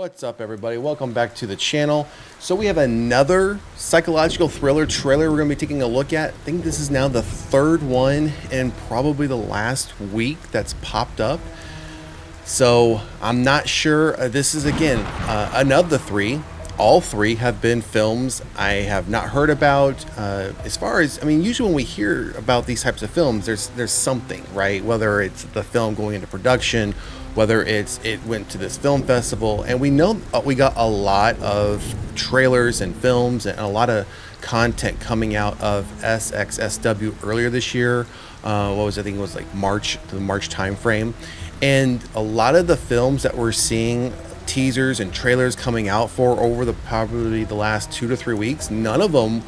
What's up, everybody? Welcome back to the channel. So we have another psychological thriller trailer we're going to be taking a look at. I think this is now the third one in probably the last week that's popped up. So I'm not sure. This is, again, another three. All three have been films I have not heard about. As far as, I mean, usually when we hear about these types of films, there's something, right? Whether it's the film going into production, whether it went to this film festival, and we know we got a lot of trailers and films and a lot of content coming out of SXSW earlier this year. I think it was like the March time frame, and a lot of the films that we're seeing teasers and trailers coming out for over probably the last 2 to 3 weeks, none of them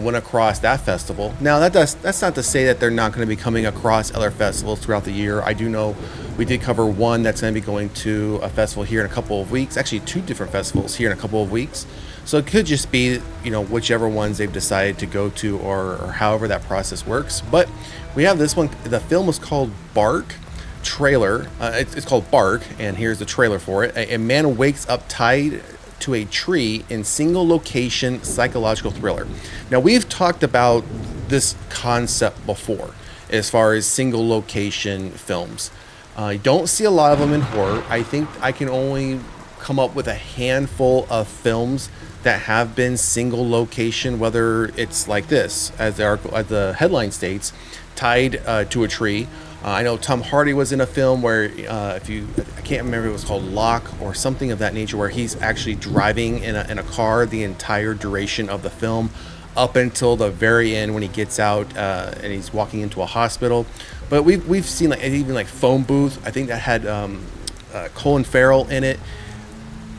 went across that festival. Now that's not to say that they're not going to be coming across other festivals throughout the year. I do know we did cover one that's going to be going to a festival here in a couple of weeks, actually 2 different festivals here in a couple of weeks. So it could just be, whichever ones they've decided to go to, or however that process works. But we have this one. The film is called Bark. Trailer. It's called Bark, and here's the trailer for it. A man wakes up tied to a tree in single location psychological thriller. Now, we've talked about this concept before as far as single location films. You don't see a lot of them in horror. I think I can only come up with a handful of films that have been single location, whether it's like this, as the headline states, tied to a tree. I know Tom Hardy was in a film where, I can't remember if it was called Lock or something of that nature, where he's actually driving in a car the entire duration of the film up until the very end when he gets out and he's walking into a hospital. But we've seen even like Phone Booth. I think that had Colin Farrell in it.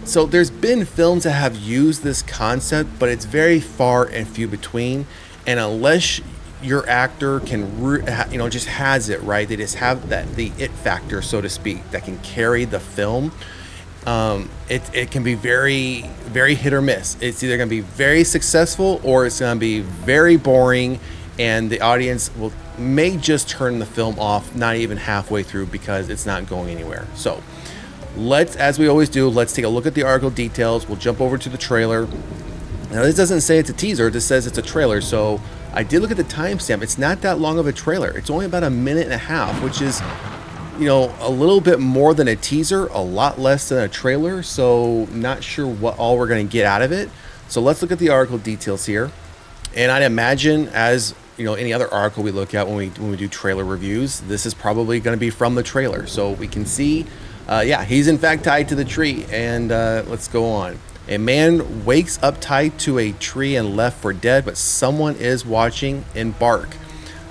So there's been films that have used this concept, but it's very far and few between. And unless your actor can, just has it right, they just have the it factor, so to speak, that can carry the film. It can be very, very hit or miss. It's either going to be very successful or it's going to be very boring, and the audience may just turn the film off not even halfway through because it's not going anywhere. So as we always do, let's take a look at the article details. We'll jump over to the trailer. Now, this doesn't say it's a teaser, it just says it's a trailer. So I did look at the timestamp. It's not that long of a trailer. It's only about 1.5 minutes, which is, a little bit more than a teaser, a lot less than a trailer. So not sure what all we're going to get out of it. So let's look at the article details here. And I'd imagine, as any other article we look at when we do trailer reviews, this is probably going to be from the trailer. So we can see, he's in fact tied to the tree. And let's go on. A man wakes up tied to a tree and left for dead, but someone is watching in Bark.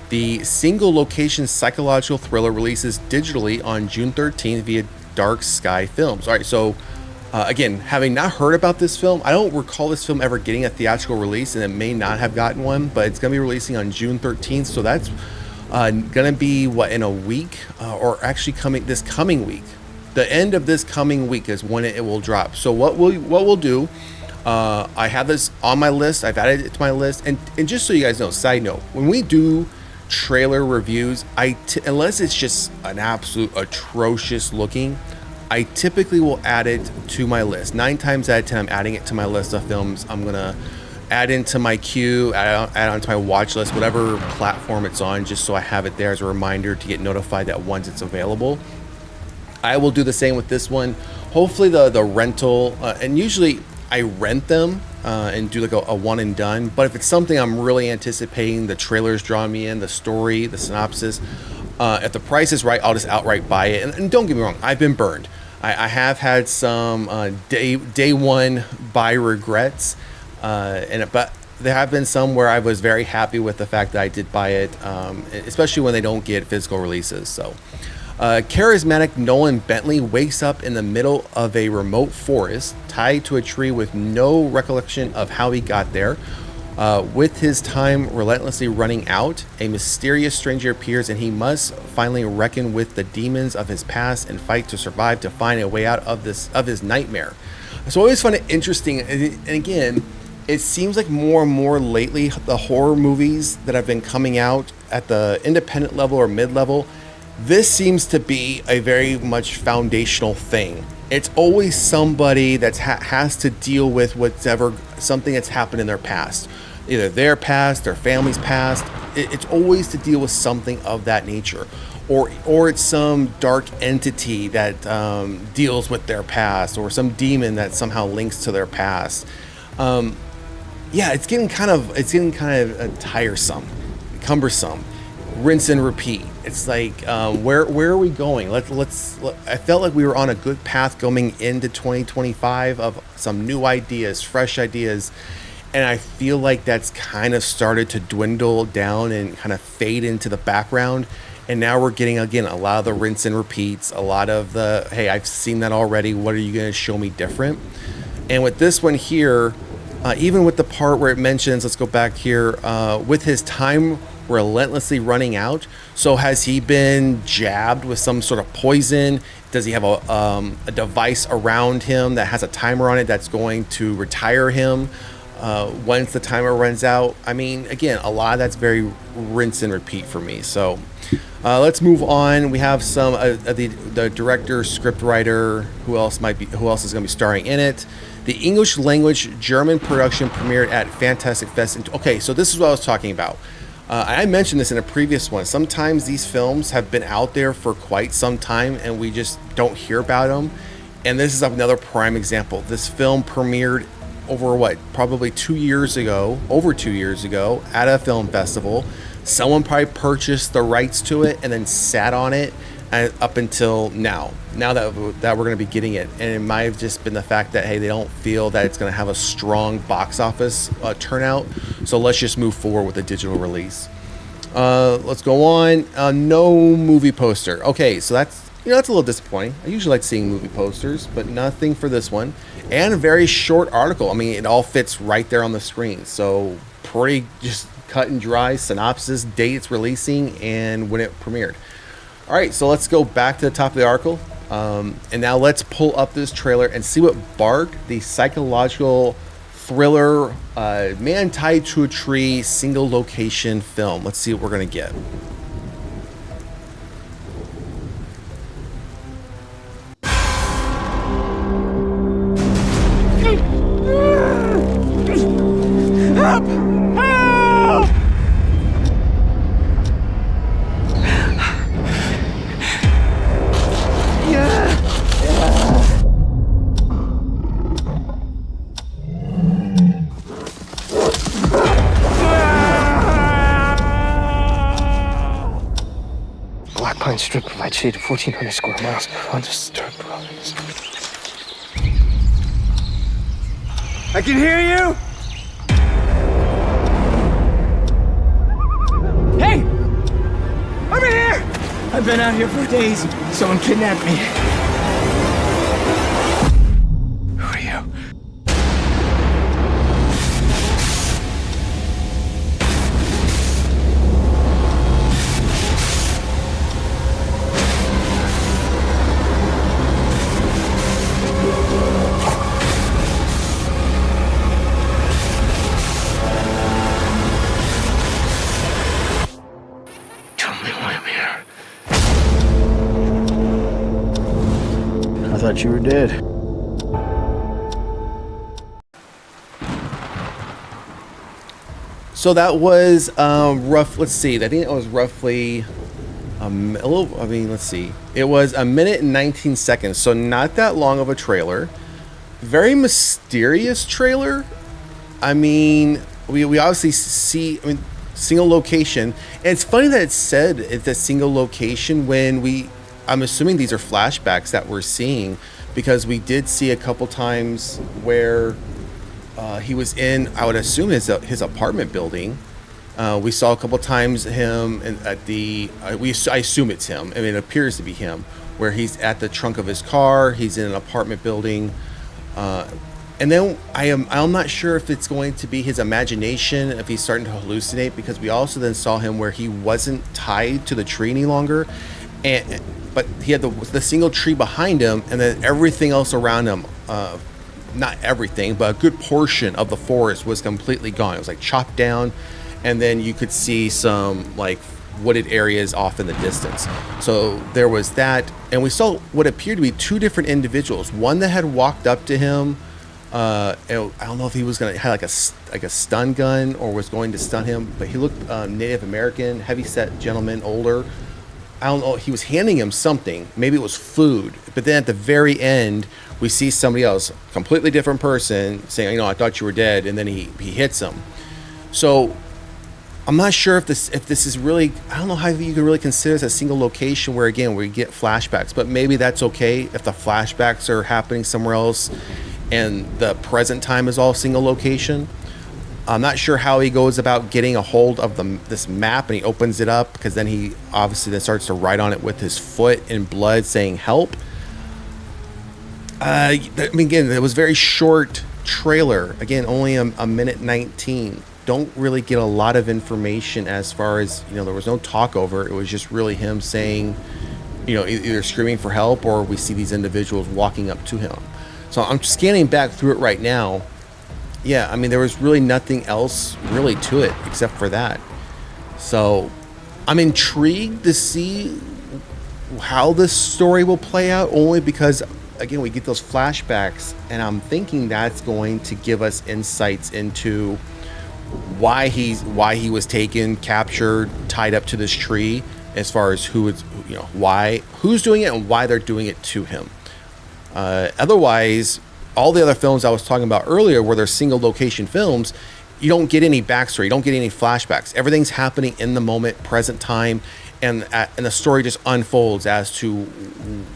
The single location psychological thriller releases digitally on June 13th via Dark Sky Films. All right, so again, having not heard about this film, I don't recall this film ever getting a theatrical release, and it may not have gotten one, but it's going to be releasing on June 13th. So that's going to be, in a week, or actually this coming week. The end of this coming week is when it will drop. So what we'll do, I have this on my list. I've added it to my list. And just so you guys know, side note, when we do trailer reviews, unless it's just an absolute atrocious looking, I typically will add it to my list. 9 times out of 10, I'm adding it to my list of films I'm going to add into my queue, add onto my watch list, whatever platform it's on, just so I have it there as a reminder to get notified that once it's available. I will do the same with this one. Hopefully the rental, and usually I rent them and do like a one and done. But if it's something I'm really anticipating, the trailer's drawing me in, the story, the synopsis, if the price is right, I'll just outright buy it. And don't get me wrong, I've been burned. I have had some day one buy regrets, but there have been some where I was very happy with the fact that I did buy it, especially when they don't get physical releases. So. Charismatic Nolan Bentley wakes up in the middle of a remote forest, tied to a tree with no recollection of how he got there. With his time relentlessly running out, a mysterious stranger appears, and he must finally reckon with the demons of his past and fight to survive to find a way out of his nightmare. So I always find it interesting, and again, it seems like more and more lately, the horror movies that have been coming out at the independent level or mid-level, this seems to be a very much foundational thing It's always somebody that has to deal with whatever something that's happened in their past, either their past, their family's past. It's always to deal with something of that nature, or it's some dark entity that deals with their past, or some demon that somehow links to their past. Yeah, it's getting kind of tiresome, cumbersome, rinse and repeat. It's like, where are we going? I felt like we were on a good path going into 2025 of some new ideas, fresh ideas, and I feel like that's kind of started to dwindle down and kind of fade into the background. And now we're getting, again, a lot of the rinse and repeats, a lot of the, hey, I've seen that already, what are you going to show me different? And with this one here, even with the part where it mentions, let's go back here, with his time relentlessly running out. So has he been jabbed with some sort of poison? Does he have a device around him that has a timer on it that's going to retire him once the timer runs out? I mean, again, a lot of that's very rinse and repeat for me. So let's move on. We have some the director, script writer, who else is going to be starring in it. The English language German production premiered at Fantastic Fest. Okay, so this is what I was talking about. I mentioned this in a previous one. Sometimes these films have been out there for quite some time and we just don't hear about them. And this is another prime example. This film premiered probably 2 years ago, over 2 years ago, at a film festival. Someone probably purchased the rights to it and then sat on it up until now that we're going to be getting it. And it might have just been the fact that, hey, they don't feel that it's going to have a strong box office turnout, so let's just move forward with a digital release. Let's go on. No movie poster. Okay, so that's a little disappointing. I usually like seeing movie posters, but nothing for this one. And a very short article. I mean, it all fits right there on the screen, so pretty just cut and dry synopsis, date it's releasing, and when it premiered. All right, so let's go back to the top of the article, and now let's pull up this trailer and see what Bark, the psychological thriller, man tied to a tree, single location film. Let's see what we're gonna get. Strip provides shade of 1,400 square miles of undisturbed province. I can hear you! Hey! Over here! I've been out here for days. Someone kidnapped me. Who are you? I thought you were dead. So that was rough. Let's see. I think it was roughly let's see. It was 1 minute and 19 seconds. So not that long of a trailer. Very mysterious trailer. I mean, we obviously see, single location. And it's funny that it said it's a single location when I'm assuming these are flashbacks that we're seeing, because we did see a couple times where he was in, I would assume, his apartment building. We saw a couple times him at I assume it's him. I mean, it appears to be him, where he's at the trunk of his car. He's in an apartment building. And then I'm not sure if it's going to be his imagination, if he's starting to hallucinate, because we also then saw him where he wasn't tied to the tree any longer. But he had the single tree behind him, and then everything else around him, not everything, but a good portion of the forest was completely gone. It was like chopped down, and then you could see some like wooded areas off in the distance. So there was that, and we saw what appeared to be two different individuals. One that had walked up to him. I don't know if he was gonna have like a stun gun or was going to stun him, but he looked Native American, heavy-set gentleman, older. I don't know. He was handing him something. Maybe it was food. But then at the very end, we see somebody else, completely different person, saying, I thought you were dead. And then he hits him. So I'm not sure if this is really, I don't know how you can really consider this a single location where, again, we get flashbacks. But maybe that's okay if the flashbacks are happening somewhere else and the present time is all single location. I'm not sure how he goes about getting a hold of this map, and he opens it up because then he obviously then starts to write on it with his foot in blood saying help. Again, it was a very short trailer. Again, only a minute 19. Don't really get a lot of information as far as, there was no talk over. It was just really him saying, either screaming for help or we see these individuals walking up to him. So I'm scanning back through it right now. Yeah, there was really nothing else really to it except for that. So I'm intrigued to see how this story will play out, only because, again, we get those flashbacks, and I'm thinking that's going to give us insights into why he was taken, captured, tied up to this tree, as far as who's doing it and why they're doing it to him. Otherwise, all the other films I was talking about earlier, where they're single location films, you don't get any backstory, you don't get any flashbacks. Everything's happening in the moment, present time, and the story just unfolds as to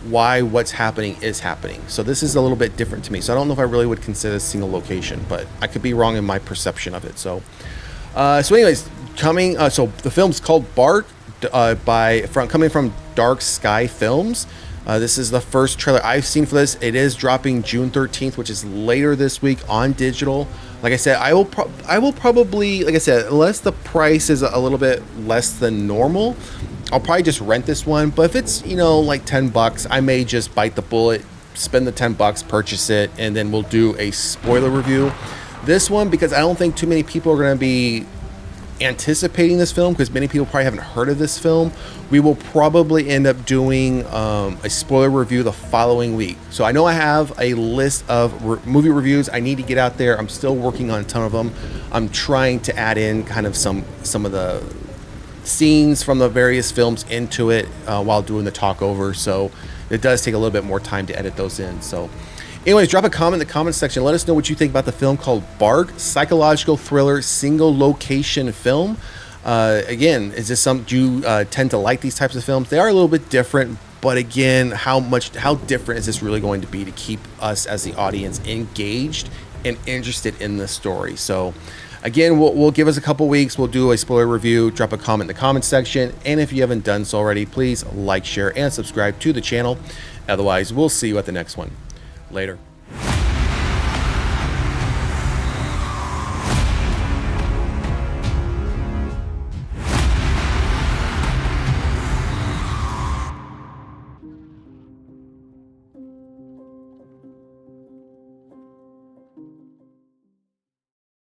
why what's happening is happening. So this is a little bit different to me. So I don't know if I really would consider this single location, but I could be wrong in my perception of it. So anyways, so the film's called Bark, coming from Dark Sky Films. This is the first trailer I've seen for this. It is dropping June 13th, which is later this week on digital. Like I said, I will probably, like I said, unless the price is a little bit less than normal, I'll probably just rent this one. But if it's, like $10, I may just bite the bullet, spend the $10, purchase it, and then we'll do a spoiler review. This one, because I don't think too many people are going to be anticipating this film, because many people probably haven't heard of this film, we will probably end up doing a spoiler review the following week. So I know I have a list of movie reviews I need to get out there. I'm still working on a ton of them. I'm trying to add in kind of some of the scenes from the various films into it while doing the talk over. So it does take a little bit more time to edit those in. So anyways, drop a comment in the comment section. Let us know what you think about the film called Bark, psychological thriller, single location film. Again, is this something you tend to like these types of films? They are a little bit different, but again, how different is this really going to be to keep us as the audience engaged and interested in the story? So again, we'll give us a couple weeks. We'll do a spoiler review. Drop a comment in the comment section. And if you haven't done so already, please like, share, and subscribe to the channel. Otherwise, we'll see you at the next one. Later.